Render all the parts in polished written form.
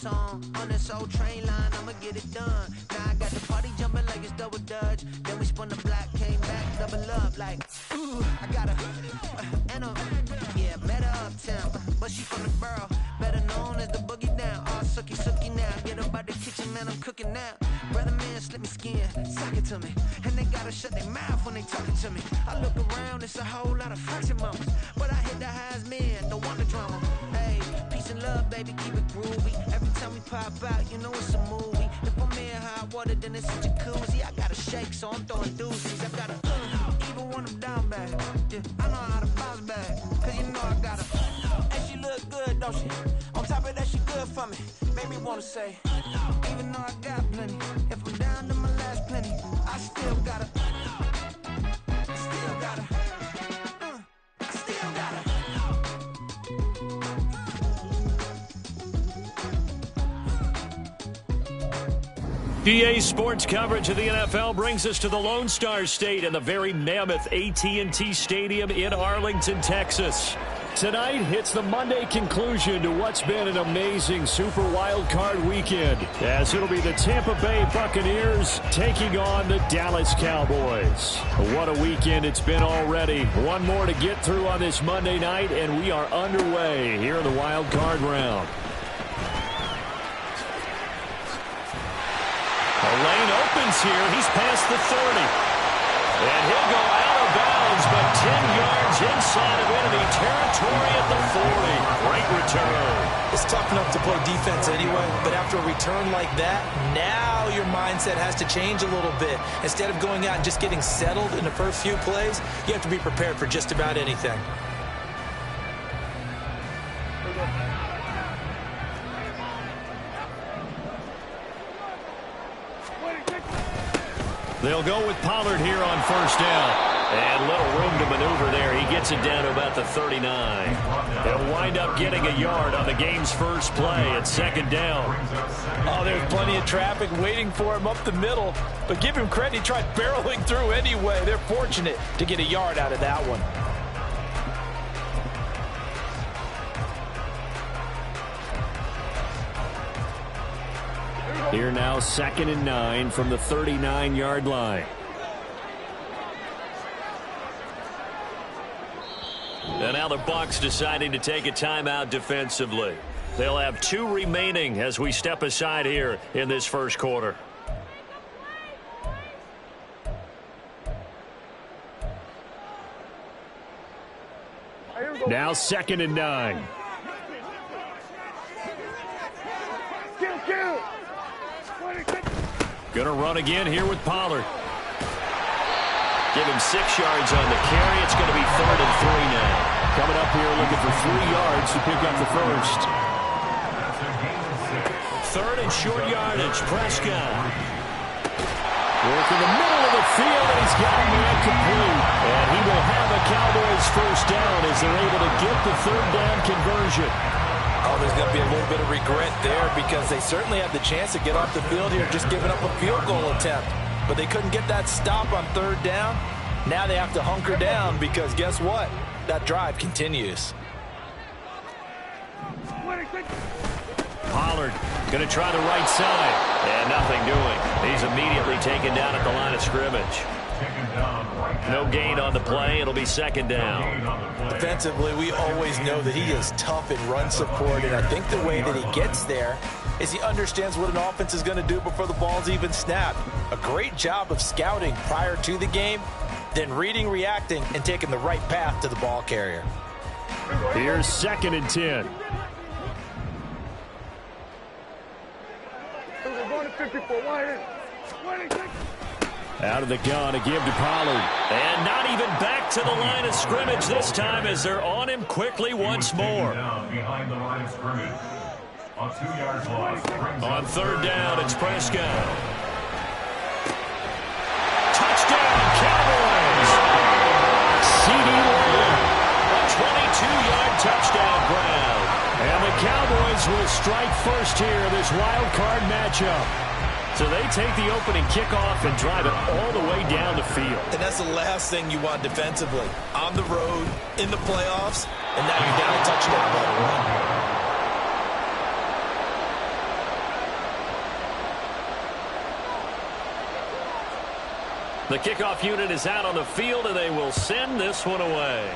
song on this old train line, I'ma get it done. Now I got the party jumping like it's double dutch. Then we spun the block, came back, double up like, ooh, I got a, and a, yeah, met her uptown, but she from the borough, better known as the boogie down. All sucky now, get up out the kitchen, man, I'm cooking now. Brother man, slip me skin, suck it to me, and they gotta shut their mouth when they talking to me. I look around, it's a whole lot of fraction mamas, but I hit the highs, man, don't want the drama. Hey, peace and love, baby, keep it groovy. Every time we pop out, you know it's a movie. If I'm in hot water, then it's a jacuzzi. I gotta shake, so I'm throwing deuces. I gotta, even when I'm down bad. Yeah, I know how to bounce back, cause you know I gotta. And she look good, don't she? On top of that, she good for me. Made me wanna say, even though I got plenty, if I'm down to my last penny, I still gotta. I still gotta. DA Sports coverage of the NFL brings us to the Lone Star State and the very mammoth AT&T Stadium in Arlington, Texas. Tonight, it's the Monday conclusion to what's been an amazing Super Wild Card weekend, as it'll be the Tampa Bay Buccaneers taking on the Dallas Cowboys. What a weekend it's been already. One more to get through on this Monday night, and we are underway here in the Wild Card round. The lane opens here. He's past the 30. And he'll go out of bounds, but 10 yards inside of enemy territory at the 40. Great return. It's tough enough to play defense anyway, but after a return like that, now your mindset has to change a little bit. Instead of going out and just getting settled in the first few plays, you have to be prepared for just about anything. They'll go with Pollard here on first down. And little room to maneuver there. He gets it down to about the 39. He'll wind up getting a yard on the game's first play at second down. Oh, there's plenty of traffic waiting for him up the middle. But give him credit, he tried barreling through anyway. They're fortunate to get a yard out of that one. Here now, 2nd and 9 from the 39-yard line. And now the Bucs deciding to take a timeout defensively. They'll have 2 remaining as we step aside here in this first quarter. Now 2nd and 9. Going to run again here with Pollard. Give him 6 yards on the carry. It's going to be 3rd and 3 now. Coming up here looking for 3 yards to pick up the first. 3rd and short yardage. Prescott. Work in the middle of the field, and he's got a man complete. And he will have a Cowboys first down as they're able to get the 3rd down conversion. Oh, there's going to be a little bit of regret there because they certainly had the chance to get off the field here, just giving up a field goal attempt. But they couldn't get that stop on 3rd down. Now they have to hunker down because guess what? That drive continues. Pollard going to try the right side. And nothing doing. He's immediately taken down at the line of scrimmage. No gain on the play. It'll be 2nd down. Defensively, we always know that he is tough in run support, and I think the way that he gets there is he understands what an offense is going to do before the ball's even snapped. A great job of scouting prior to the game, then reading, reacting, and taking the right path to the ball carrier. Here's 2nd and 10. Out of the gun to give to Pollard. And not even back to the line of scrimmage this time as they're on him quickly once more. Behind the line of scrimmage. On 2-yard loss. On 3rd down, it's Prescott. Touchdown, Cowboys! CeeDee Lamb. A 22-yard touchdown grab. And the Cowboys will strike first here in this wild card matchup. So they take the opening kickoff and drive it all the way down the field. And that's the last thing you want defensively. On the road, in the playoffs, and now you're down a touchdown right away. The kickoff unit is out on the field, and they will send this one away.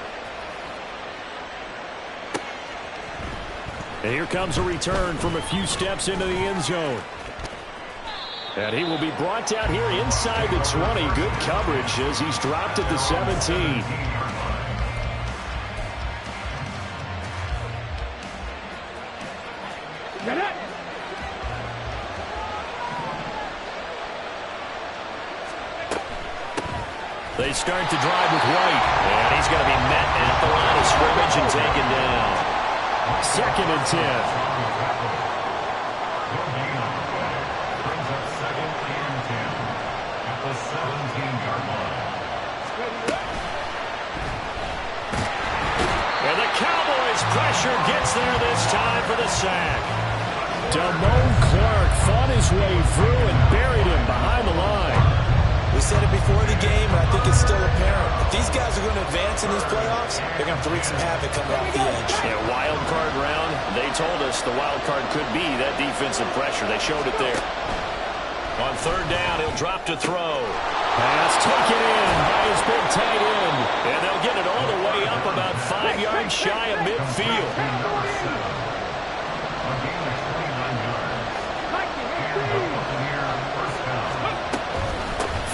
And here comes a return from a few steps into the end zone. And he will be brought down here inside the 20. Good coverage as he's dropped at the 17. They start to drive with White. And he's going to be met at the line of scrimmage and taken down. 2nd and 10. And the Cowboys pressure gets there this time for the sack. Damone Clark fought his way through and buried him behind the line. We said it before the game, and I think it's still apparent. If these guys are going to advance in these playoffs, they're going to have to wreak some havoc coming off the edge. Yeah, wild card round. They told us the wild card could be that defensive pressure. They showed it there. On 3rd down, he'll drop to throw. Pass taken in by his big tight end. And they'll get it all the way up about 5 yards shy of midfield.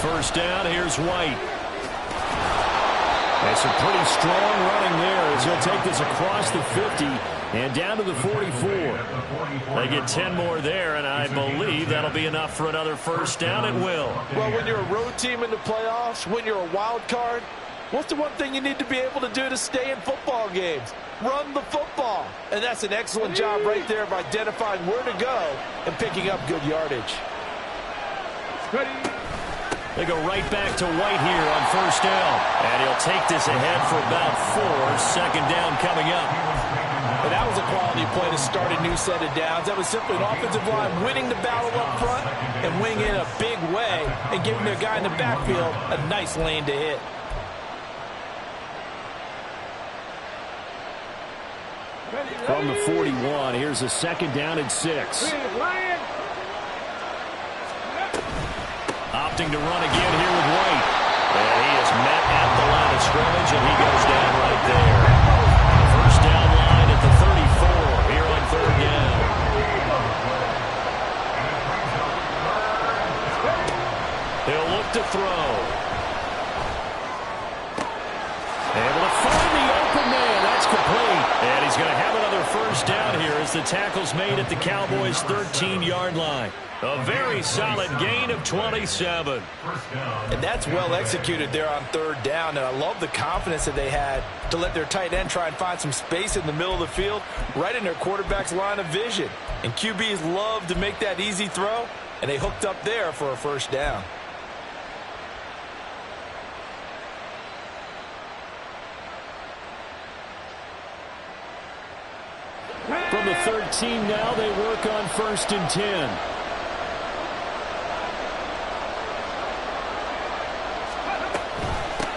First down, here's White. That's a pretty strong running there as he'll take this across the 50 and down to the 44. They get 10 more there, and I believe that'll be enough for another first down. It will. Well, when you're a road team in the playoffs, when you're a wild card, what's the one thing you need to be able to do to stay in football games? Run the football. And that's an excellent job right there of identifying where to go and picking up good yardage. They go right back to White here on first down. And he'll take this ahead for about 4. 2nd down coming up. And that was a quality play to start a new set of downs. That was simply an offensive line winning the battle up front and winning in a big way and giving their guy in the backfield a nice lane to hit. From the 41, here's a 2nd down and 6. Opting to run again here with White. And he is met at the line of scrimmage, and he goes down right there. First down line at the 34 here on 3rd down. He'll look to throw. Able to find the open man. That's complete. And he's going to have another first down here as the tackle's made at the Cowboys' 13-yard line. A very solid gain of 27. And that's well executed there on 3rd down. And I love the confidence that they had to let their tight end try and find some space in the middle of the field, right in their quarterback's line of vision. And QBs love to make that easy throw, and they hooked up there for a first down. From the 13 now, they work on 1st and 10.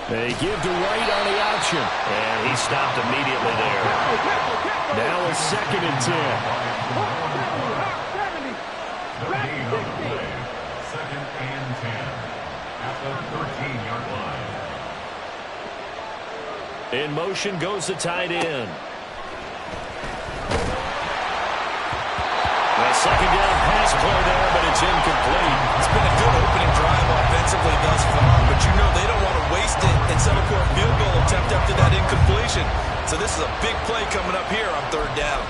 They give to White on the option. And he stopped immediately there. Now a 2nd and 10. 2nd and 10 at the 13-yard line. In motion goes the tight end. A 2nd down pass play there, but it's incomplete. It's been a good opening drive offensively thus far, but you know they don't want to waste it and settle for a field goal attempt after that incompletion. So this is a big play coming up here on 3rd down.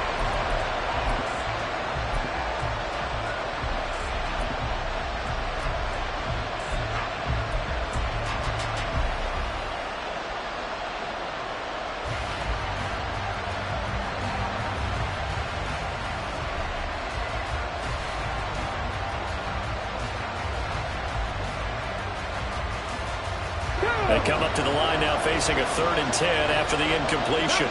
They come up to the line now facing a 3rd and 10 after the incompletion.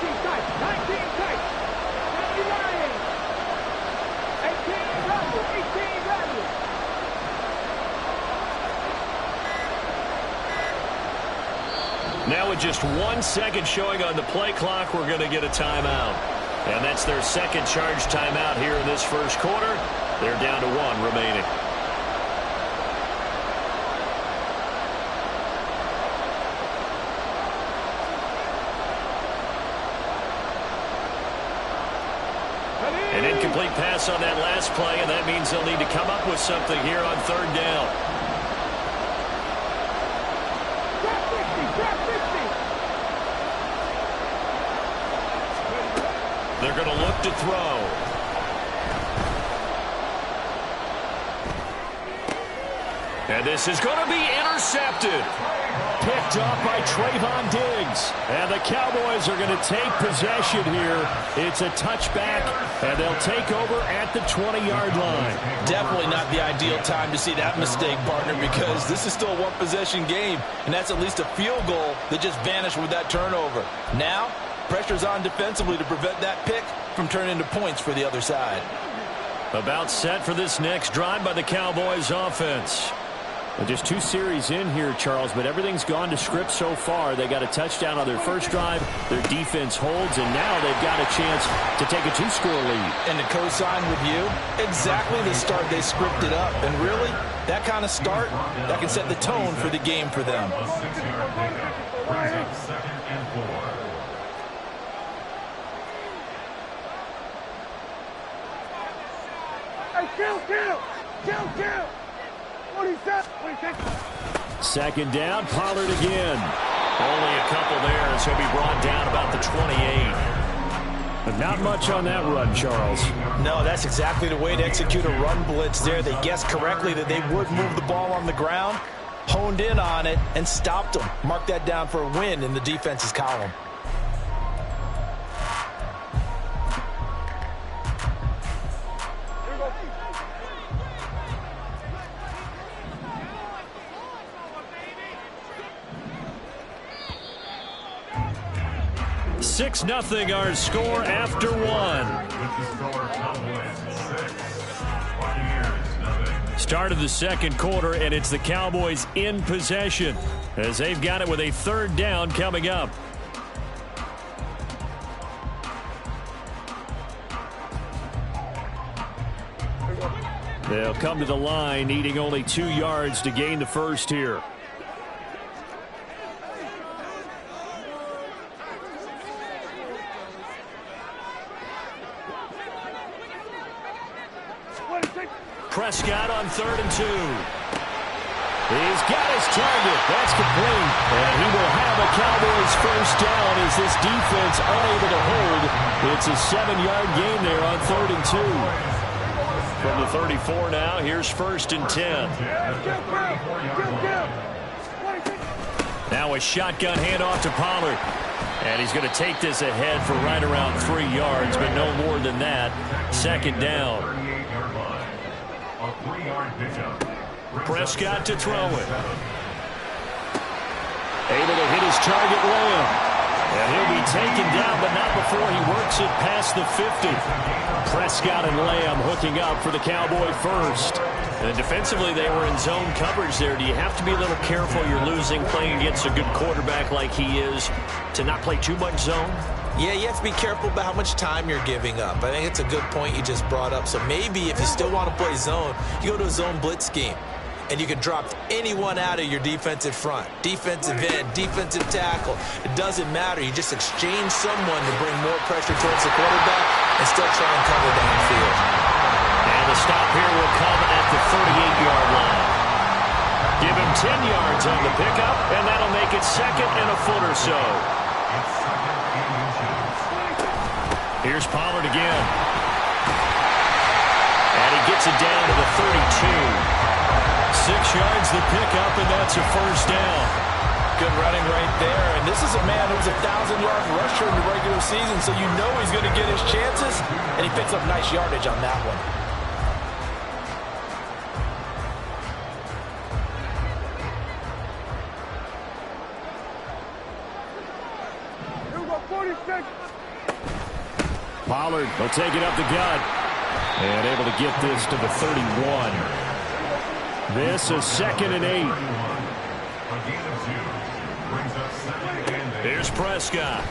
Now with just 1 second showing on the play clock, we're going to get a timeout. And that's their 2nd charge timeout here in this first quarter. They're down to 1 remaining. Incomplete pass on that last play, and that means they'll need to come up with something here on third down. They're going to look to throw. And this is going to be intercepted. Picked up by Trayvon Diggs. And the Cowboys are going to take possession here. It's a touchback, and they'll take over at the 20-yard line. Definitely not the ideal time to see that mistake, partner, because this is still a one-possession game, and that's at least a field goal that just vanished with that turnover. Now, pressure's on defensively to prevent that pick from turning into points for the other side. About set for this next drive by the Cowboys offense. Well, just 2 series in here, Charles, but everything's gone to script so far. They got a touchdown on their first drive. Their defense holds, and now they've got a chance to take a 2-score lead. And to co-sign with you, exactly the start they scripted up. And really, that kind of start, that can set the tone for the game for them. A 6-yard pickup brings up 2nd and 4. Kill! 47. Second down, Pollard again. Only a couple there as he'll be brought down about the 28. But not much on that run, Charles. No, that's exactly the way to execute a run blitz there. They guessed correctly that they would move the ball on the ground, honed in on it, and stopped them. Mark that down for a win in the defense's column. Six 0 our score after 1. With the score, Cowboys 6, Buccaneers 0. Start of the second quarter, and it's the Cowboys in possession as they've got it with a third down coming up. They'll come to the line, needing only 2 yards to gain the first here. Prescott on 3rd and 2. He's got his target. That's complete. And he will have a Cowboys first down as this defense unable to hold. It's a 7-yard gain there on 3rd and 2. From the 34 now, here's 1st and 10. Now a shotgun handoff to Pollard. And he's going to take this ahead for right around 3 yards, but no more than that. 2nd down. Prescott to throw it. Able to hit his target, Lamb. And he'll be taken down, but not before he works it past the 50. Prescott and Lamb hooking up for the Cowboy first. And defensively, they were in zone coverage there. Do you have to be a little careful? You're losing, playing against a good quarterback like he is, to not play too much zone? Yeah, you have to be careful about how much time you're giving up. I think it's a good point you just brought up. So maybe if you still want to play zone, you go to a zone blitz scheme. And you can drop anyone out of your defensive front. Defensive end, defensive tackle. It doesn't matter. You just exchange someone to bring more pressure towards the quarterback and still try and cover downfield. And the stop here will come at the 38-yard line. Give him 10 yards on the pickup, and that'll make it 2nd and a foot or so. Here's Pollard again. And he gets it down to the 32. 6 yards the pickup, and that's a first down. Good running right there. And this is a man who's a 1,000-yard rusher in the regular season, so you know he's going to get his chances, and he picks up nice yardage on that one. Pollard will take it up the gut. And able to get this to the 31. This is 2nd and 8. Here's Prescott.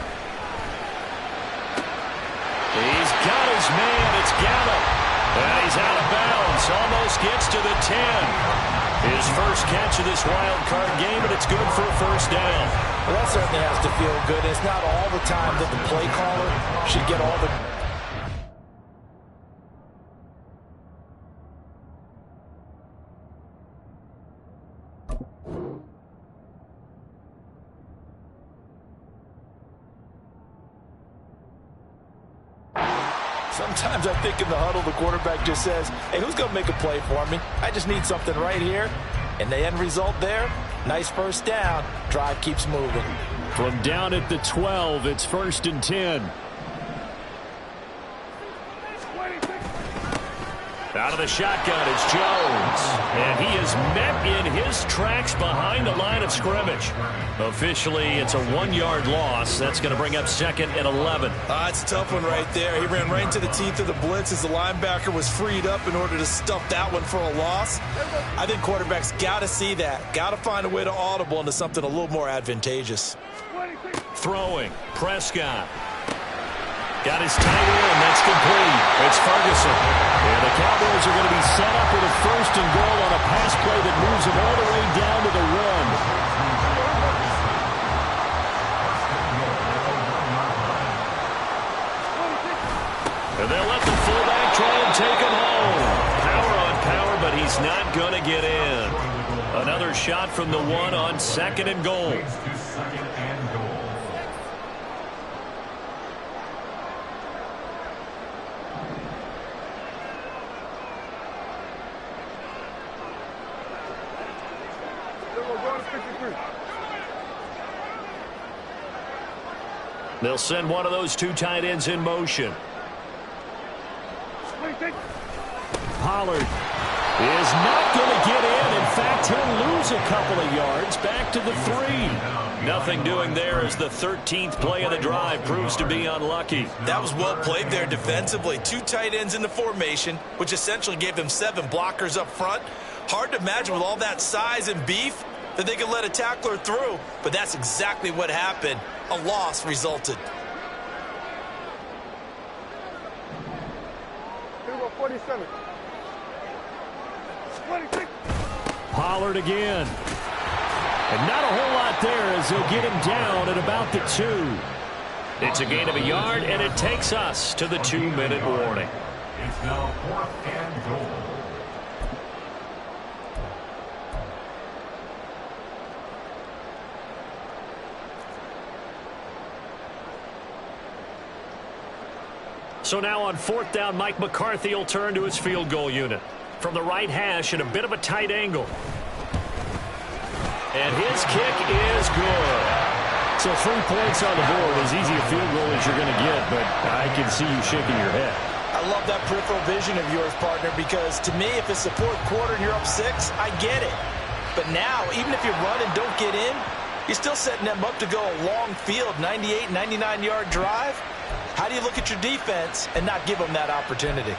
He's got his man. It's Gallup. And he's out of bounds. Almost gets to the 10. His first catch of this wild card game, and it's good for a first down. Well, that certainly has to feel good. It's not all the time that the play caller should get all the Sometimes I think in the huddle, the quarterback just says, hey, who's going to make a play for me? I just need something right here. And the end result there, nice first down. Drive keeps moving. From down at the 12, it's 1st and 10. Out of the shotgun, it's Jones. And he is met in his tracks behind the line of scrimmage. Officially, it's a 1-yard loss. That's going to bring up 2nd and 11. It's a tough one right there. He ran right into the teeth of the blitz as the linebacker was freed up in order to stuff that one for a loss. I think quarterbacks got to see that. Got to find a way to audible into something a little more advantageous. Throwing, Prescott. Got his tight end. That's complete. It's Ferguson. And the Cowboys are going to be set up with a 1st and goal on a pass play that moves them all the way down to the 1. And they'll let the fullback try and take him home. Power on power, but he's not going to get in. Another shot from the 1 on 2nd and goal. They'll send one of those 2 tight ends in motion. Pollard is not going to get in. In fact, he'll lose a couple of yards back to the 3. Nothing doing there as the 13th play of the drive proves to be unlucky. That was well played there defensively. 2 tight ends in the formation, which essentially gave them 7 blockers up front. Hard to imagine with all that size and beef that they could let a tackler through, but that's exactly what happened. A loss resulted. 47. 26. Pollard again. And not a whole lot there as they'll get him down at about the 2. It's a gain of a yard, and it takes us to the 2-minute warning. It's now 4th and goal. So now on 4th down, Mike McCarthy will turn to his field goal unit. From the right hash at a bit of a tight angle. And his kick is good. So 3 points on the board, as easy a field goal as you're going to get, but I can see you shaking your head. I love that peripheral vision of yours, partner, because to me, if it's the 4th quarter and you're up 6, I get it. But now, even if you run and don't get in, you're still setting them up to go a long field, 98, 99-yard drive. How do you look at your defense and not give them that opportunity?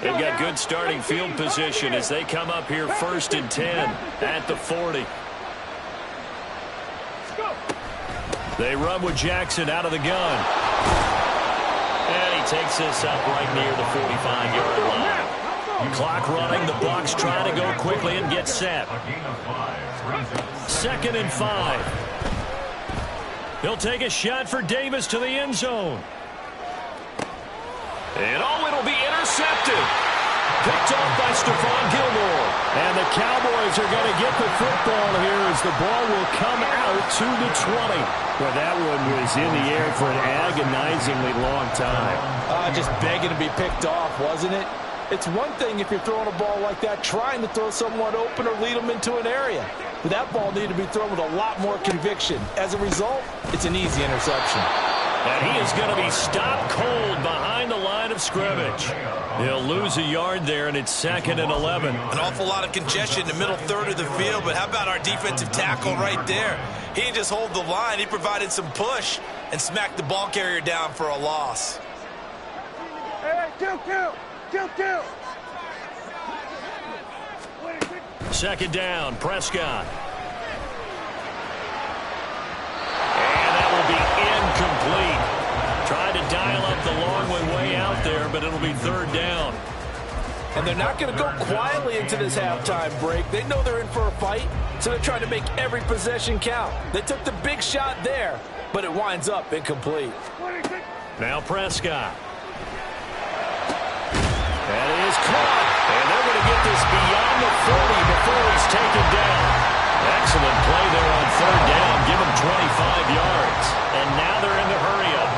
They've got good starting field position as they come up here 1st and 10 at the 40. They run with Jackson out of the gun. And he takes this up right near the 45-yard line. Clock running. The Bucs trying to go quickly and get set. 2nd and 5. He'll take a shot for Davis to the end zone. And it'll be intercepted. Picked off by Stephon Gilmore. And the Cowboys are going to get the football here as the ball will come out to the 20. Well, that one was in the air for an agonizingly long time. Just begging to be picked off, wasn't it? It's one thing if you're throwing a ball like that, trying to throw someone open or lead them into an area. But that ball needed to be thrown with a lot more conviction. As a result, it's an easy interception. And he is going to be stopped cold behind the line of scrimmage. He'll lose a yard there, and it's 2nd and 11. An awful lot of congestion in the middle third of the field, but how about our defensive tackle right there? He didn't just hold the line. He provided some push and smacked the ball carrier down for a loss. Hey, kill. 2nd down, Prescott. And that will be incomplete. Tried to dial up the long one way out there, but it'll be 3rd down. And they're not going to go quietly into this halftime break. They know they're in for a fight, so they're trying to make every possession count. They took the big shot there, but it winds up incomplete. Now Prescott. That is caught. Excellent play there on third down. Give them 25 yards. And now they're in the hurry-up.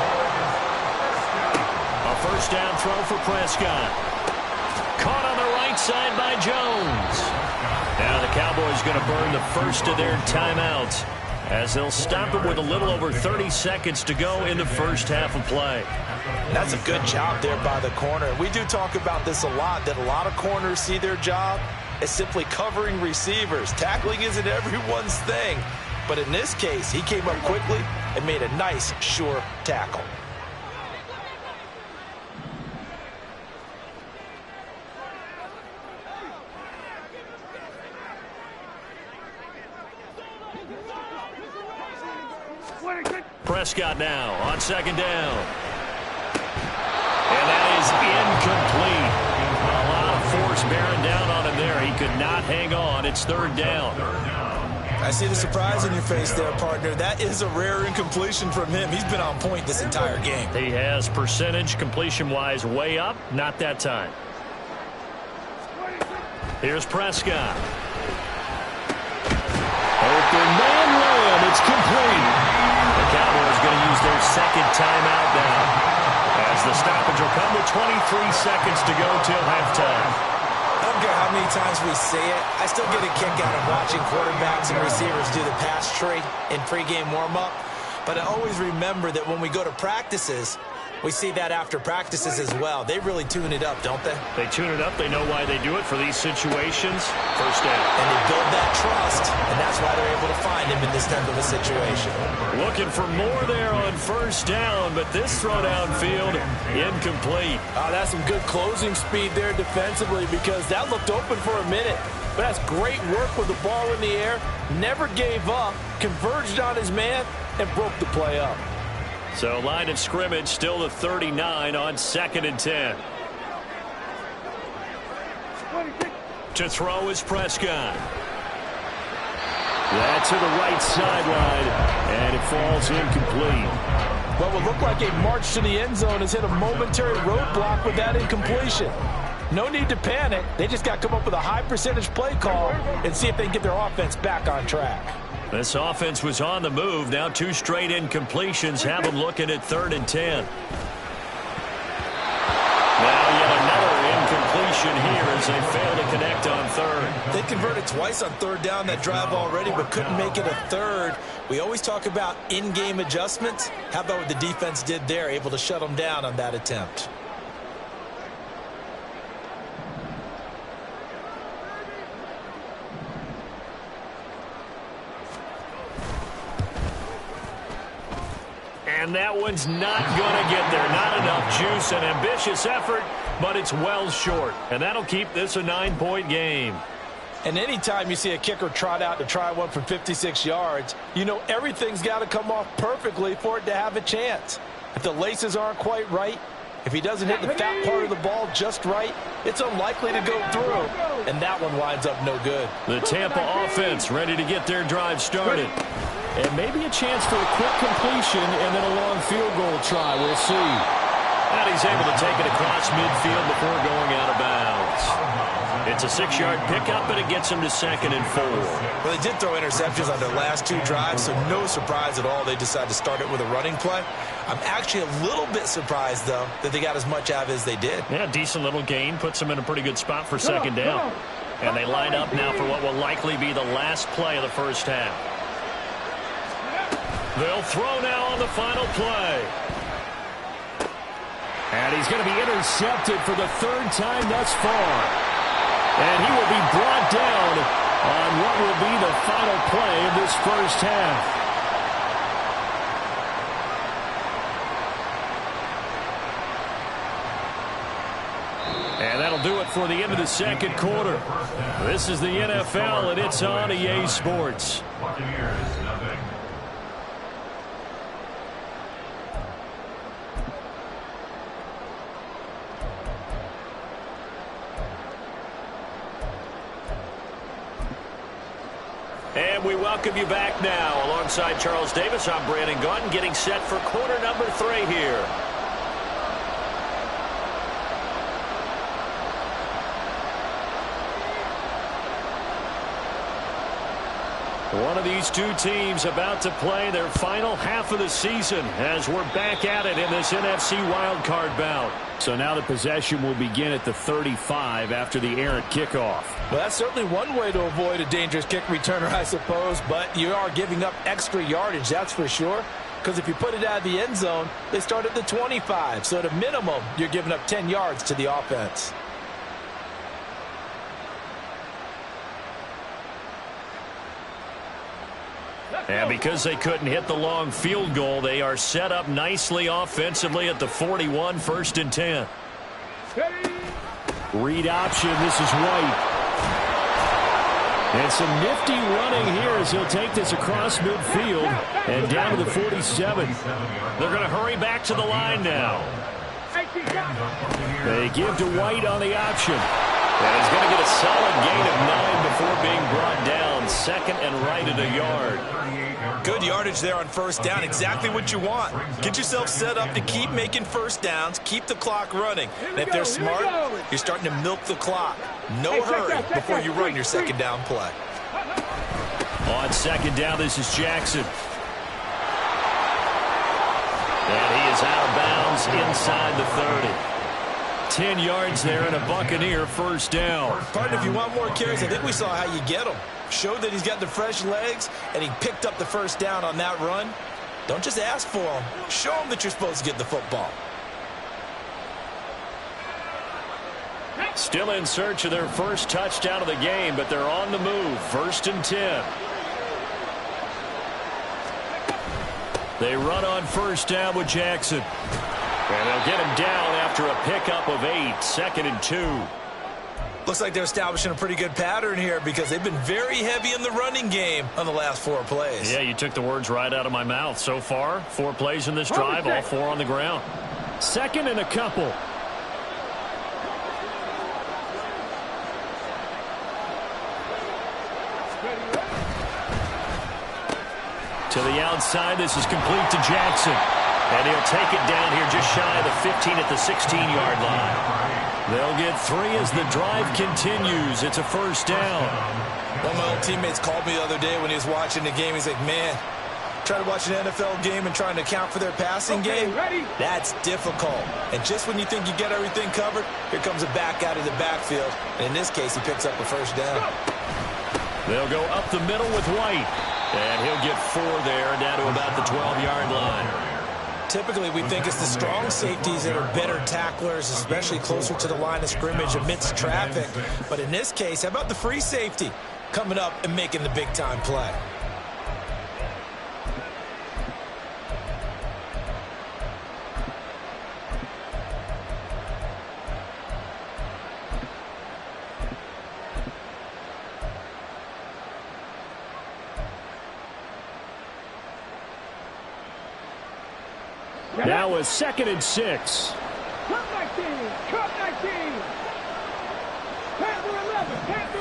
A first down throw for Prescott. Caught on the right side by Jones. Now the Cowboys going to burn the first of their timeouts as they'll stop it with a little over 30 seconds to go in the first half of play. That's a good job there by the corner. We do talk about this a lot, that a lot of corners see their job as simply covering receivers. Tackling isn't everyone's thing. But in this case, he came up quickly and made a nice, sure tackle. Prescott now on second down. And that is incomplete. A lot of force bearing down on him there. He could not hang on. It's third down. I see the surprise in your face there, partner. That is a rare incompletion from him. He's been on point this entire game. He has percentage completion-wise way up. Not that time. Here's Prescott. Open man run. It's complete. The Cowboys going to use their second timeout now, as the stoppage will come with 23 seconds to go till halftime. I don't care how many times we say it, I still get a kick out of watching quarterbacks and receivers do the pass tree in pregame warm-up. But I always remember that when we go to practices, we see that after practices as well. They really tune it up, don't they? They tune it up. They know why they do it for these situations. First down. And they build that trust, and that's why they're able to find him in this type of a situation. Looking for more there on first down, but this throw downfield incomplete. Oh, that's some good closing speed there defensively, because that looked open for a minute. But that's great work with the ball in the air. Never gave up, converged on his man, and broke the play up. So line of scrimmage still the 39 on 2nd and 10. To throw is Prescott. That's to the right sideline, and it falls incomplete. What would look like a march to the end zone has hit a momentary roadblock with that incompletion. No need to panic. They just got to come up with a high percentage play call and see if they can get their offense back on track. This offense was on the move. Now 2 straight incompletions have them looking at 3rd and 10. Now yet another incompletion here as they fail to connect on 3rd. They converted twice on 3rd down that drive already, but couldn't make it a 3rd. We always talk about in-game adjustments. How about what the defense did there, able to shut them down on that attempt? And that one's not going to get there. Not enough juice. An ambitious effort, but it's well short. And that'll keep this a 9-point game. And anytime you see a kicker trot out to try one from 56 yards, you know everything's got to come off perfectly for it to have a chance. If the laces aren't quite right, if he doesn't hit the fat part of the ball just right, it's unlikely to go through. And that one winds up no good. The Tampa offense ready to get their drive started. And maybe a chance for a quick completion and then a long field goal try. We'll see. And he's able to take it across midfield before going out of bounds. It's a 6-yard pickup, and it gets him to 2nd and 4. Well, they did throw interceptions on their last 2 drives, so no surprise at all they decided to start it with a running play. I'm actually a little bit surprised, though, that they got as much out of it as they did. Yeah, decent little gain. Puts them in a pretty good spot for 2nd down. And they line up now for what will likely be the last play of the first half. They'll throw now on the final play. And he's going to be intercepted for the 3rd time thus far. And he will be brought down on what will be the final play of this first half. And that'll do it for the end of the 2nd quarter. This is the NFL, and it's on EA Sports. And we welcome you back now. Alongside Charles Davis, I'm Brandon Gaudin, getting set for quarter number 3 here. One of these two teams about to play their final half of the season as we're back at it in this NFC wildcard bout. So now the possession will begin at the 35 after the errant kickoff. Well, that's certainly one way to avoid a dangerous kick returner, I suppose, but you are giving up extra yardage, that's for sure. Because if you put it out of the end zone, they start at the 25. So at a minimum, you're giving up 10 yards to the offense. And because they couldn't hit the long field goal, they are set up nicely offensively at the 41, 1st and 10. Read option, this is White. And some nifty running here as he'll take this across midfield and down to the 47. They're going to hurry back to the line now. They give to White on the option. And he's going to get a solid gain of 9 before being brought down. 2nd and right at a yard. Good yardage there on 1st down. Exactly what you want. Get yourself set up to keep making 1st downs. Keep the clock running. And if they're smart, you're starting to milk the clock. No hurry before you run your 2nd down play. On 2nd down, this is Jackson. And he is out of bounds inside the 30. 10 yards there and a Buccaneer 1st down. Partner, if you want more carries, I think we saw how you get them. Showed that he's got the fresh legs, and he picked up the 1st down on that run. Don't just ask for them. Show them that you're supposed to get the football. Still in search of their first touchdown of the game, but they're on the move. 1st and 10. They run on 1st down with Jackson. And they'll get him down after a pickup of 8. 2nd and 2. Looks like they're establishing a pretty good pattern here because they've been very heavy in the running game on the last 4 plays. Yeah, you took the words right out of my mouth. So far, 4 plays in this drive, all 4 on the ground. 2nd and a couple. To the outside, this is complete to Jackson. And he'll take it down here just shy of the 15 at the 16-yard line. They'll get 3 as the drive continues. It's a 1st down. One of my old teammates called me the other day when he was watching the game. He's like, man, trying to watch an NFL game and trying to account for their passing game, that's difficult. And just when you think you get everything covered, here comes a back out of the backfield. And in this case, he picks up a 1st down. They'll go up the middle with White. And he'll get 4 there down to about the 12-yard line. Typically, we think it's the strong safeties that are better tacklers, especially closer to the line of scrimmage amidst traffic. But in this case, how about the free safety coming up and making the big-time play? Now a 2nd and 6. Cut 19! Cut 19! Panther 11! Panther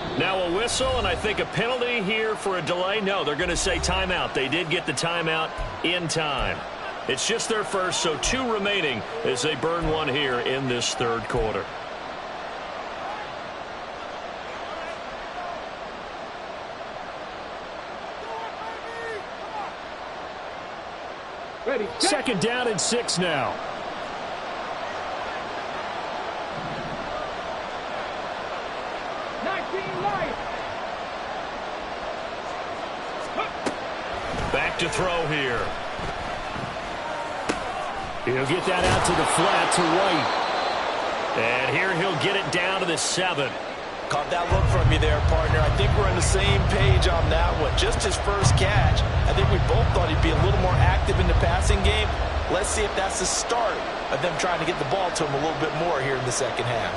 11! Now a whistle, and I think a penalty here for a delay. No, they're going to say timeout. They did get the timeout in time. It's just their first, so 2 remaining as they burn 1 here in this 3rd quarter. Ready. 2nd down and 6 now. Back to throw here. He'll get that out to the flat to White. And here he'll get it down to the 7. Caught that look from you there, partner. I think we're on the same page on that one. Just his first catch. I think we both thought he'd be a little more active in the passing game. Let's see if that's the start of them trying to get the ball to him a little bit more here in the 2nd half.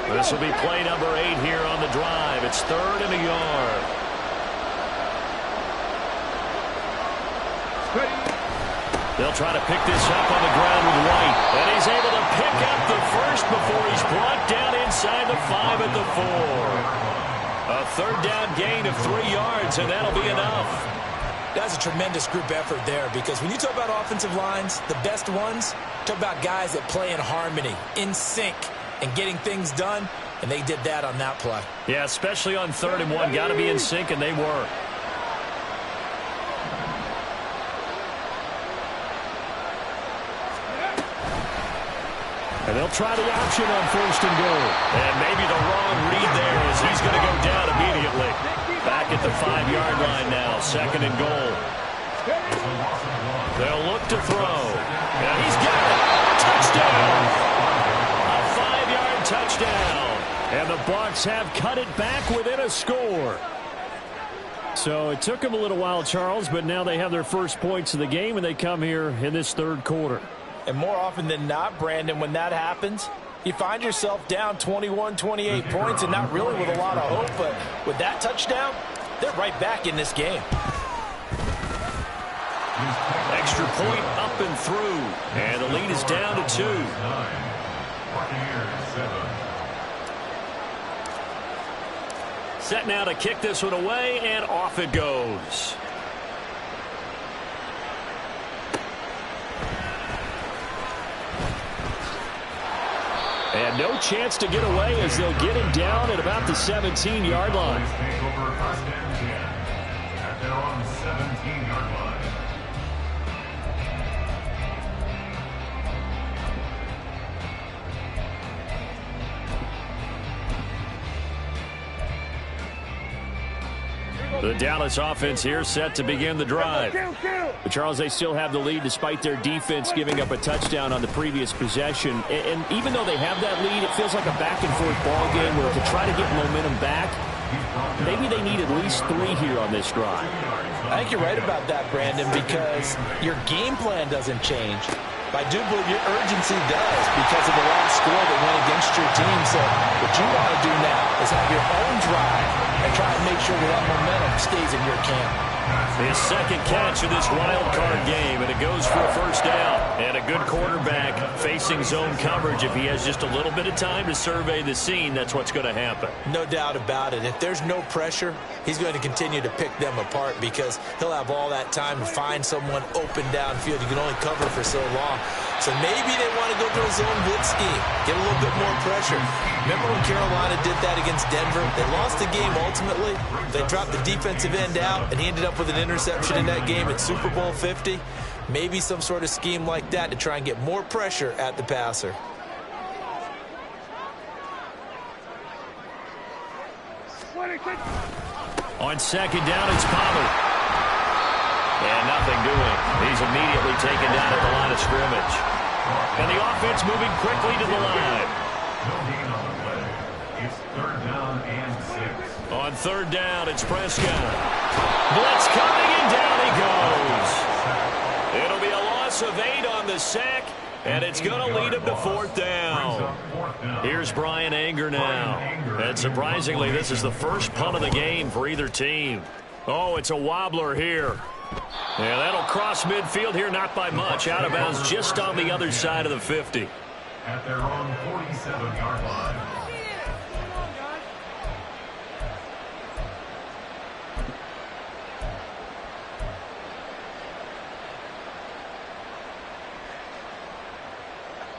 This will be play number 8 here on the drive. It's 3rd and a yard. They'll try to pick this up on the ground with White. And he's able to pick up the first before he's brought down inside the 5 at the 4. A 3rd down gain of 3 yards, and that'll be enough. That's a tremendous group effort there, because when you talk about offensive lines, the best ones, talk about guys that play in harmony, in sync, and getting things done. And they did that on that play. Yeah, especially on 3rd and 1. Got to be in sync, and they were. And they'll try the option on 1st and goal. And maybe the wrong read there as he's going to go down immediately. Back at the 5-yard line now, 2nd and goal. They'll look to throw. And he's got it. Touchdown. A 5-yard touchdown. And the Bucs have cut it back within a score. So it took them a little while, Charles, but now they have their first points of the game, and they come here in this 3rd quarter. And more often than not, Brandon, when that happens, you find yourself down 21, 28 points and not really with a lot of hope. But with that touchdown, they're right back in this game. Extra point up and through. And the lead is down to 2. Set now to kick this one away, and off it goes. And no chance to get away as they'll get him down at about the 17-yard line. Take over 1st and 10 at their own 17-yard line. The Dallas offense here set to begin the drive. But Charles, they still have the lead despite their defense giving up a touchdown on the previous possession. And even though they have that lead, it feels like a back-and-forth ball game where to try to get momentum back, maybe they need at least 3 here on this drive. I think you're right about that, Brandon, because your game plan doesn't change. But I do believe your urgency does because of the last score that went against your team. So what you want to do now is have your own drive and try to make sure that momentum stays in your camp. His 2nd catch of this wild card game, and it goes for a 1st down. And a good quarterback facing zone coverage. If he has just a little bit of time to survey the scene, that's what's going to happen. No doubt about it. If there's no pressure, he's going to continue to pick them apart because he'll have all that time to find someone open downfield. You can only cover for so long. So maybe they want to go to a zone blitz scheme, get a little bit more pressure. Remember when Carolina did that against Denver? They lost the game ultimately. They dropped the defensive end out, and he ended up with an interception in that game at Super Bowl 50. Maybe some sort of scheme like that to try and get more pressure at the passer. On 2nd down, it's Pollard. And nothing doing. He's immediately taken down at the line of scrimmage. And the offense moving quickly to the line. No gain on the play. It's 3rd down and 6. On 3rd down, it's Prescott. Blitz coming, and down he goes. It'll be a loss of 8 on the sack, and it's going to lead him to 4th down. Here's Brian Anger now. And surprisingly, this is the first punt of the game for either team. Oh, it's a wobbler here. Yeah, that'll cross midfield here, not by much. Out of bounds just on the other side of the 50. At their own 47-yard line.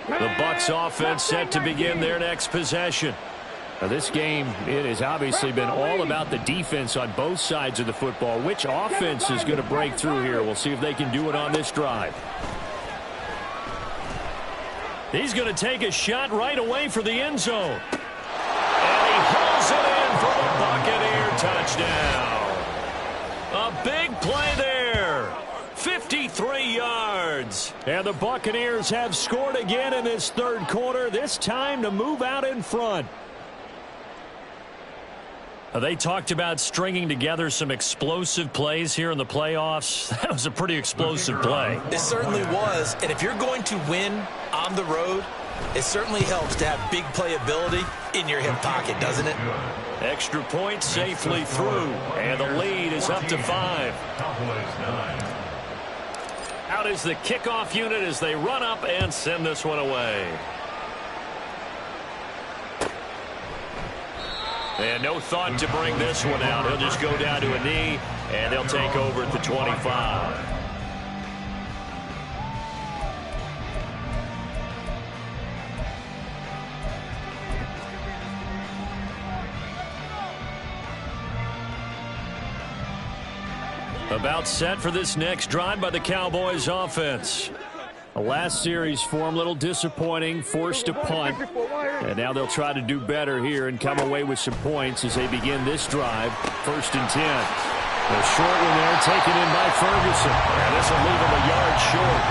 The Bucs offense set to begin their next possession. Now this game, it has obviously been all about the defense on both sides of the football. Which offense is going to break through here? We'll see if they can do it on this drive. He's going to take a shot right away for the end zone. And he hauls it in for the Buccaneer touchdown. A big play there. 53 yards. And the Buccaneers have scored again in this 3rd quarter, this time to move out in front. They talked about stringing together some explosive plays here in the playoffs. That was a pretty explosive play. It certainly was. And if you're going to win on the road, it certainly helps to have big playability in your hip pocket, doesn't it? Extra point safely through. And the lead is up to 5. Cowboys 9. Out is the kickoff unit as they run up and send this one away. And no thought to bring this one out. He'll just go down to a knee, and they'll take over at the 25. About set for this next drive by the Cowboys offense. The last series for them, a little disappointing, forced a punt. And now they'll try to do better here and come away with some points as they begin this drive. 1st and 10. A short one there taken in by Ferguson. And this will leave him a yard short.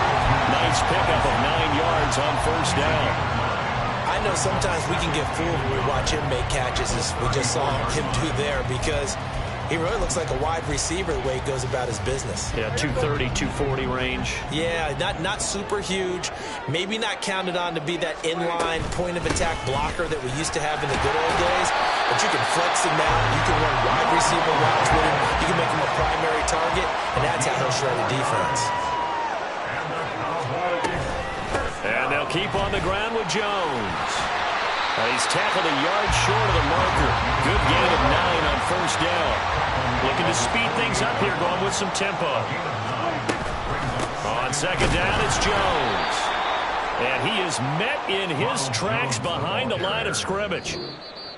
Nice pickup of 9 yards on 1st down. I know sometimes we can get fooled when we watch him make catches, as we just saw him do there, because he really looks like a wide receiver the way he goes about his business. Yeah, 230, 240 range. Yeah, not super huge. Maybe not counted on to be that inline point-of-attack blocker that we used to have in the good old days. But you can flex him out. You can run wide receiver routes with him. You can make him a primary target, and that's how he'll shred a defense. And they'll keep on the ground with Jones. And he's tackled a yard short of the marker. Good gain of 9 on 1st down. Looking to speed things up here, going with some tempo. On 2nd down, it's Jones. And he is met in his tracks behind the line of scrimmage.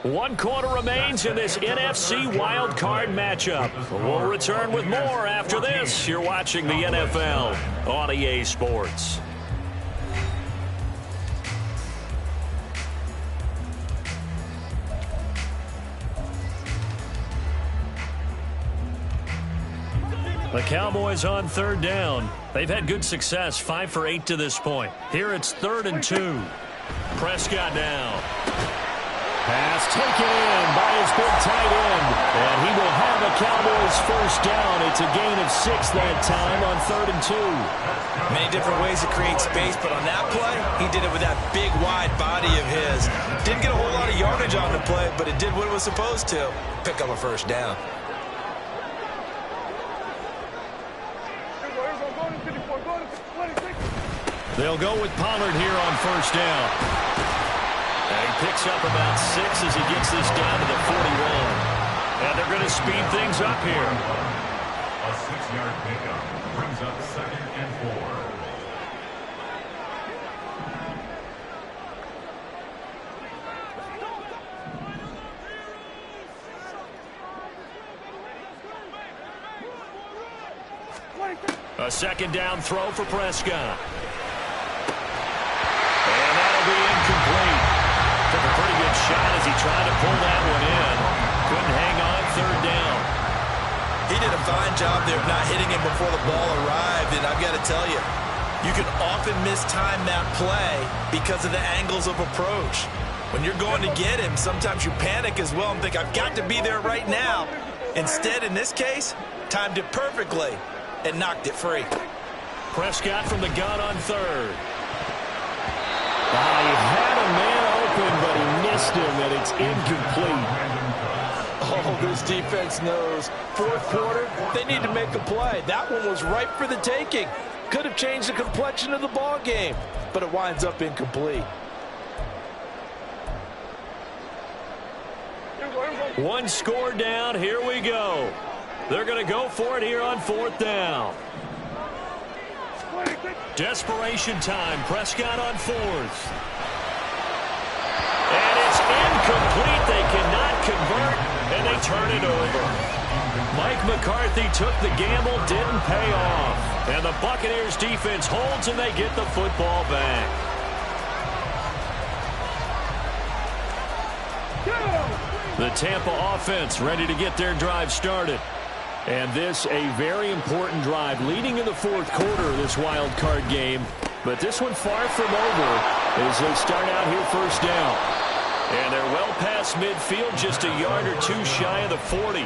1 quarter remains in this NFC wild card matchup. We'll return with more after this. You're watching the NFL on EA Sports. The Cowboys on 3rd down. They've had good success, 5 for 8 to this point. Here it's 3rd and 2. Prescott now. Pass taken in by his big tight end. And he will have a Cowboys 1st down. It's a gain of 6 that time on 3rd and 2. Many different ways to create space, but on that play, he did it with that big, wide body of his. Didn't get a whole lot of yardage on the play, but it did what it was supposed to. Pick up a 1st down. They'll go with Pollard here on 1st down. And he picks up about 6 as he gets this down to the 41. And they're going to speed things up here. A 6-yard pickup brings up 2nd and 4. A 2nd down throw for Prescott. And that'll be incomplete. Took a pretty good shot as he tried to pull that one in. Couldn't hang on 3rd down. He did a fine job there of not hitting him before the ball arrived, and I've got to tell you, you can often mistime that play because of the angles of approach. When you're going to get him, sometimes you panic as well and think, I've got to be there right now. Instead, in this case, timed it perfectly and knocked it free. Prescott from the gun on 3rd. He had a man open, but he missed him, and it's incomplete. Oh, this defense knows. 4th quarter, they need to make a play. That one was ripe for the taking. Could have changed the complexion of the ball game, but it winds up incomplete. 1 score down. Here we go. They're going to go for it here on 4th down. Desperation time. Prescott on 4th. And it's incomplete. They cannot convert, and they turn it over. Mike McCarthy took the gamble, didn't pay off. And the Buccaneers defense holds, and they get the football back. The Tampa offense ready to get their drive started. And this a very important drive leading in the 4th quarter of this wild card game. But this one far from over as they start out here 1st down. And they're well past midfield, just a yard or 2 shy of the 40.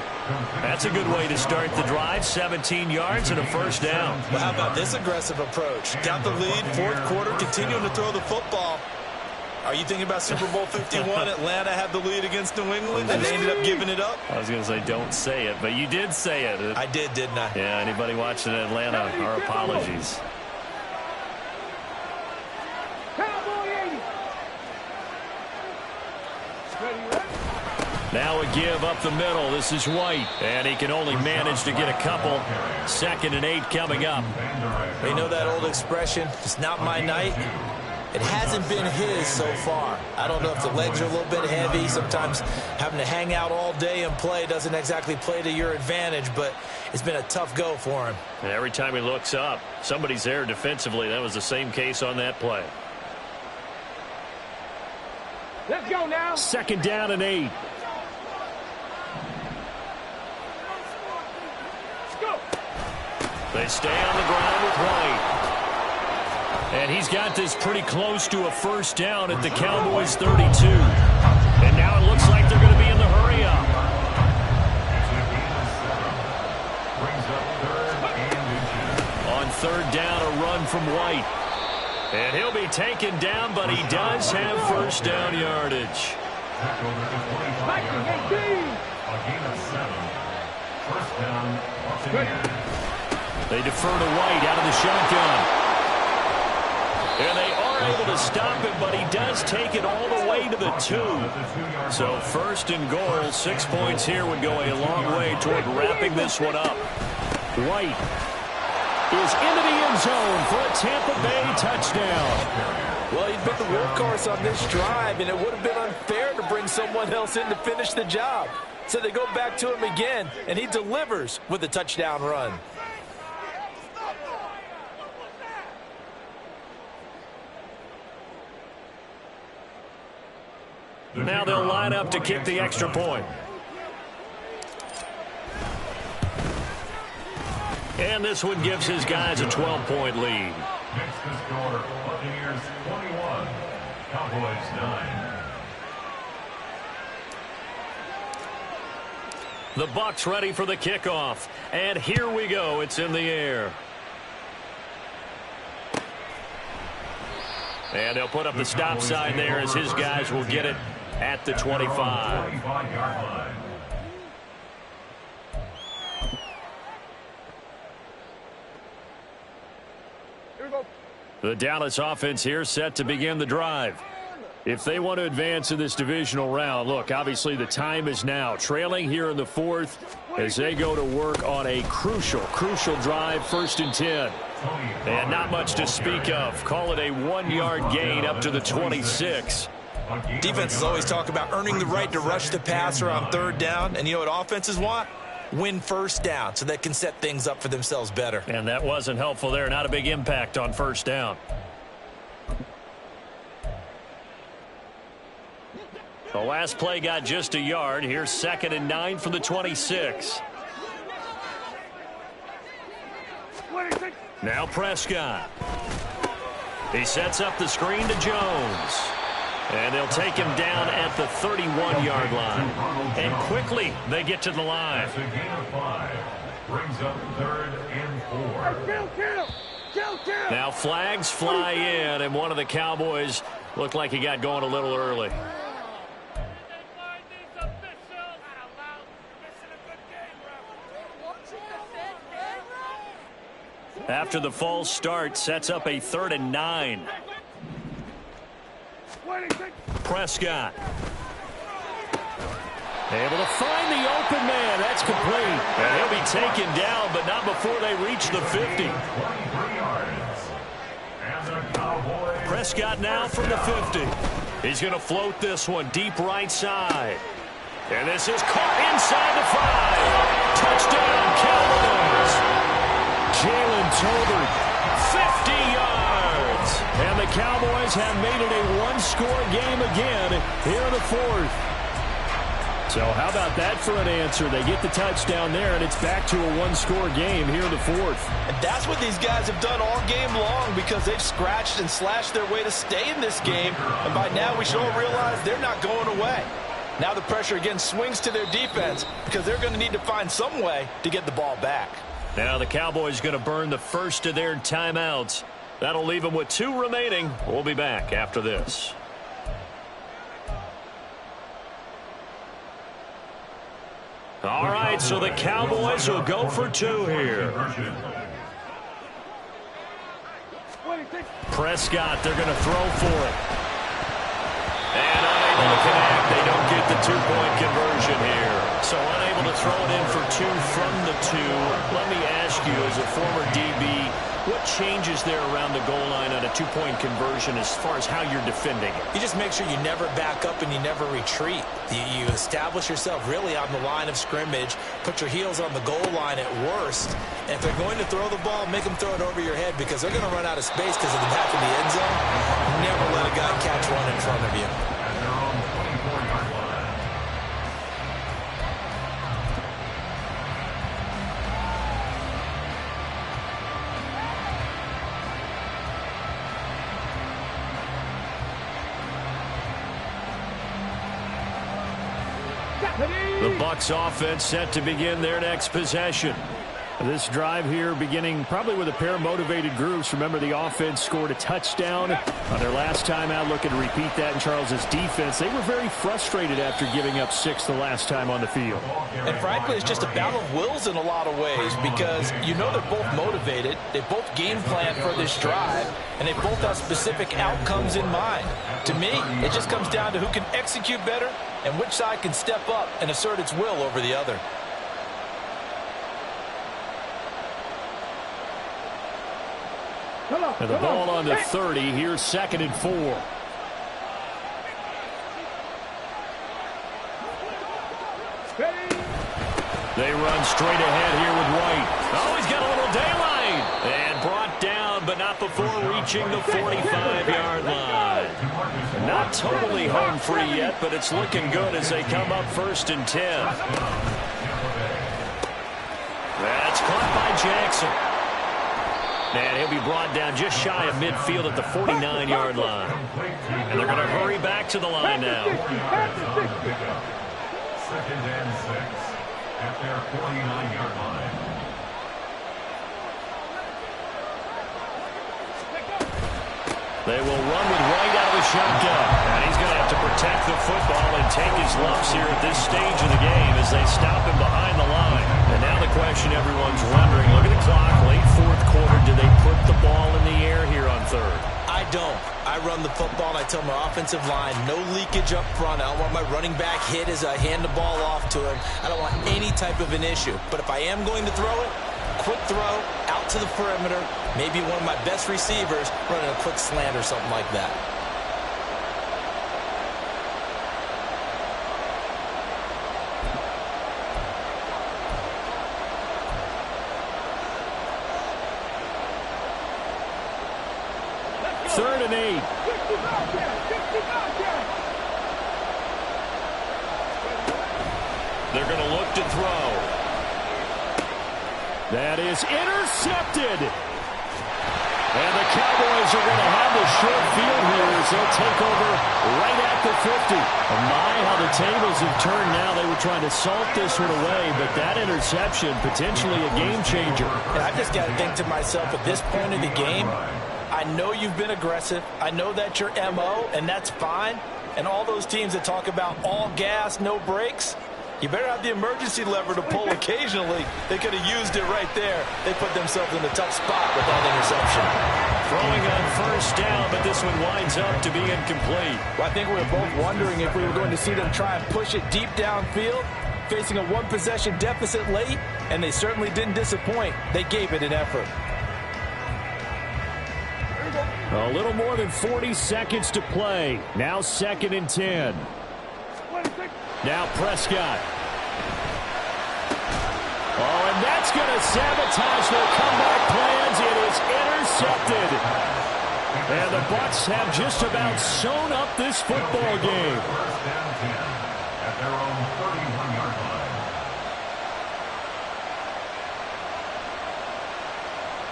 That's a good way to start the drive, 17 yards and a 1st down. Well, how about this aggressive approach? Got the lead, 4th quarter, continuing to throw the football. Are you thinking about Super Bowl 51? Atlanta had the lead against New England, and they ended up giving it up? I was going to say don't say it, but you did say it. I did, didn't I? Yeah, anybody watching Atlanta, our apologies. Now a give up the middle. This is White, and he can only manage to get a couple. 2nd and 8 coming up. They know that old expression, it's not my night. It hasn't been his so far. I don't know if the legs are a little bit heavy. Sometimes having to hang out all day and play doesn't exactly play to your advantage, but it's been a tough go for him. And every time he looks up, somebody's there defensively. That was the same case on that play. Let's go now. 2nd down and 8. Let's go. They stay on the ground with White. And he's got this pretty close to a 1st down at the Cowboys 32. And now it looks like they're going to be in the hurry-up. On 3rd down, a run from White. And he'll be taken down, but he does have 1st down yardage. They defer to White out of the shotgun. And they are able to stop him, but he does take it all the way to the 2. So 1st and goal, 6 points here would go a long way toward wrapping this one up. White is into the end zone for a Tampa Bay touchdown. Well, he'd been the workhorse on this drive, and it would have been unfair to bring someone else in to finish the job. So they go back to him again, and he delivers with a touchdown run. Now they'll line up to kick the extra point. And this one gives his guys a 12-point lead. Next to score, Buccaneers 21, Cowboys 9. The Bucs ready for the kickoff. And here we go. It's in the air. And they'll put up the stop sign there as his guys will get it at the 25. The Dallas offense here set to begin the drive. If they want to advance in this divisional round, look, obviously the time is now. Trailing here in the 4th as they go to work on a crucial drive, 1st and 10. And not much to speak of. Call it a 1-yard gain up to the 26. Defenses always talk about earning the right to rush the passer on 3rd down. And you know what offenses want? Win 1st down so they can set things up for themselves better. And that wasn't helpful there. Not a big impact on 1st down. The last play got just a yard. Here's 2nd and 9 from the 26. Now Prescott. He sets up the screen to Jones. And they'll take him down at the 31-yard line. And quickly they get to the line. That's a gain of 5. Brings up 3rd and 4. Now flags fly in, and one of the Cowboys looked like he got going a little early. After the false start, sets up a 3rd and 9. Prescott. Able to find the open man. That's complete. And he'll be taken down, but not before they reach the 50. Prescott now from the 50. He's going to float this one deep right side. And this is caught inside the 5. Touchdown, Cowboys. Jalen Tolbert, 50 yards. And the Cowboys have made it a 1-score game again here in the 4th. So how about that for an answer? They get the touchdown there, and it's back to a 1-score game here in the 4th. And that's what these guys have done all game long because they've scratched and slashed their way to stay in this game. And by now we should all realize they're not going away. Now the pressure again swings to their defense because they're going to need to find some way to get the ball back. Now the Cowboys going to burn the first of their timeouts. That'll leave them with 2 remaining. We'll be back after this. All right, so the Cowboys will go for 2 here. Prescott, they're going to throw for it. And unable to connect. They don't get the 2-point conversion here. So unable to throw it in for 2 from the 2. Let me ask you, as a former DB, what changes there around the goal line on a 2-point conversion as far as how you're defending it? You just make sure you never back up and you never retreat. You establish yourself really on the line of scrimmage, put your heels on the goal line at worst, and if they're going to throw the ball, make them throw it over your head because they're going to run out of space because of the back of the end zone. Never let a guy catch one in front of you. The Bucs offense set to begin their next possession. This drive here beginning probably with a pair of motivated groups. Remember, the offense scored a touchdown on their last time out. Looking to repeat that in Charles's defense. They were very frustrated after giving up 6 the last time on the field. And frankly, it's just a battle of wills in a lot of ways because you know they're both motivated. They both game plan for this drive, and they both have specific outcomes in mind. To me, it just comes down to who can execute better and which side can step up and assert its will over the other. And the ball on the 30. Here's 2nd and 4. They run straight ahead here with White. Oh, he's got a little daylight. And brought down, but not before reaching the 45-yard line. Not totally home free yet, but it's looking good as they come up 1st and 10. That's caught by Jackson. And he'll be brought down just shy of midfield at the 49-yard line. And they're going to hurry back to the line now. 2nd and 6 at their 49-yard line. They will run with White out of the shotgun. And he's going to have to protect the football and take his lumps here at this stage of the game as they stop him behind the line. And now the question everyone's wondering, look at the clock, late 4th quarter, do they put the ball in the air here on 3rd? I don't. I run the football and I tell my offensive line, no leakage up front. I don't want my running back hit as I hand the ball off to him. I don't want any type of an issue. But if I am going to throw it, quick throw, out to the perimeter, maybe one of my best receivers running a quick slant or something like that. Third and 8. They're going to look to throw. That is intercepted. And the Cowboys are going to have the short field here as they'll take over right at the 50. Oh my, how the tables have turned now. They were trying to salt this one away, but that interception, potentially a game changer. And I just got to think to myself, at this point in the game, I know you've been aggressive. I know that's your MO, and that's fine. And all those teams that talk about all gas, no brakes, you better have the emergency lever to pull occasionally. They could have used it right there. They put themselves in a tough spot with that interception. Throwing on 1st down, but this one winds up to be incomplete. Well, I think we were both wondering if we were going to see them try and push it deep downfield, facing a 1-possession deficit late, and they certainly didn't disappoint. They gave it an effort. A little more than 40 seconds to play. Now 2nd and 10. Now Prescott. Oh, and that's going to sabotage their comeback plans. It is intercepted. And the Bucs have just about sewn up this football game. 1st and 10 at their own 31-yard line.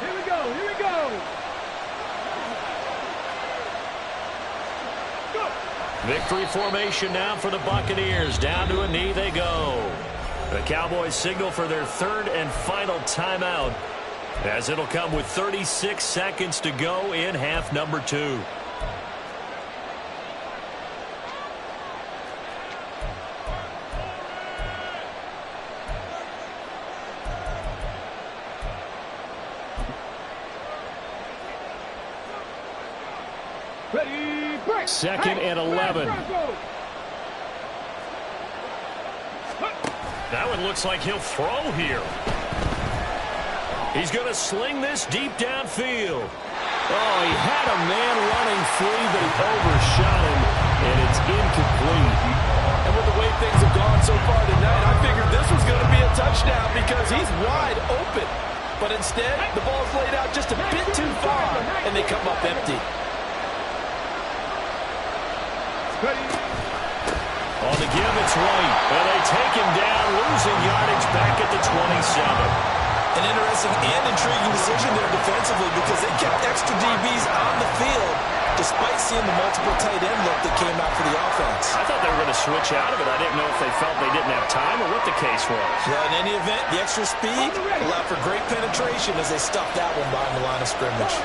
Here we go. Here we go. Victory formation now for the Buccaneers. Down to a knee they go. The Cowboys signal for their 3rd and final timeout, as it'll come with 36 seconds to go in half number 2. Ready, break. 2nd and 11. That one looks like he'll throw here. He's going to sling this deep downfield. Oh, he had a man running free, but he overshot him, and it's incomplete. And with the way things have gone so far tonight, I figured this was going to be a touchdown because he's wide open. But instead, the ball's laid out just a bit too far, and they come up empty. On the give, it's White. And they take him down, losing yardage back at the 27. An interesting and intriguing decision there defensively because they kept extra DBs on the field despite seeing the multiple tight end look that came out for the offense. I thought they were going to switch out of it. I didn't know if they felt they didn't have time or what the case was. Well, in any event, the extra speed allowed for great penetration as they stuffed that one behind the line of scrimmage.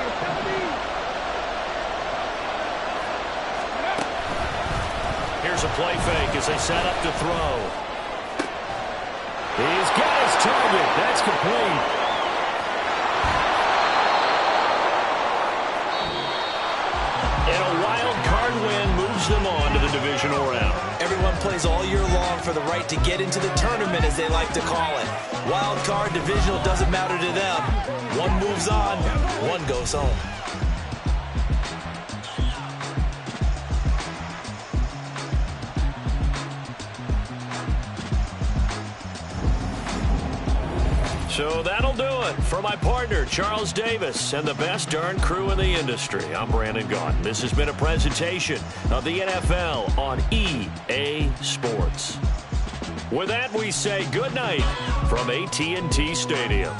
Here's a play fake as they set up to throw. He's got his target. That's complete. And a wild card win moves them on to the divisional round. Everyone plays all year long for the right to get into the tournament, as they like to call it. Wild card, divisional, doesn't matter to them. One moves on, one goes home. So that'll do it for my partner, Charles Davis, and the best darn crew in the industry. I'm Brandon Gaudin. This has been a presentation of the NFL on EA Sports. With that, we say good night from AT&T Stadium.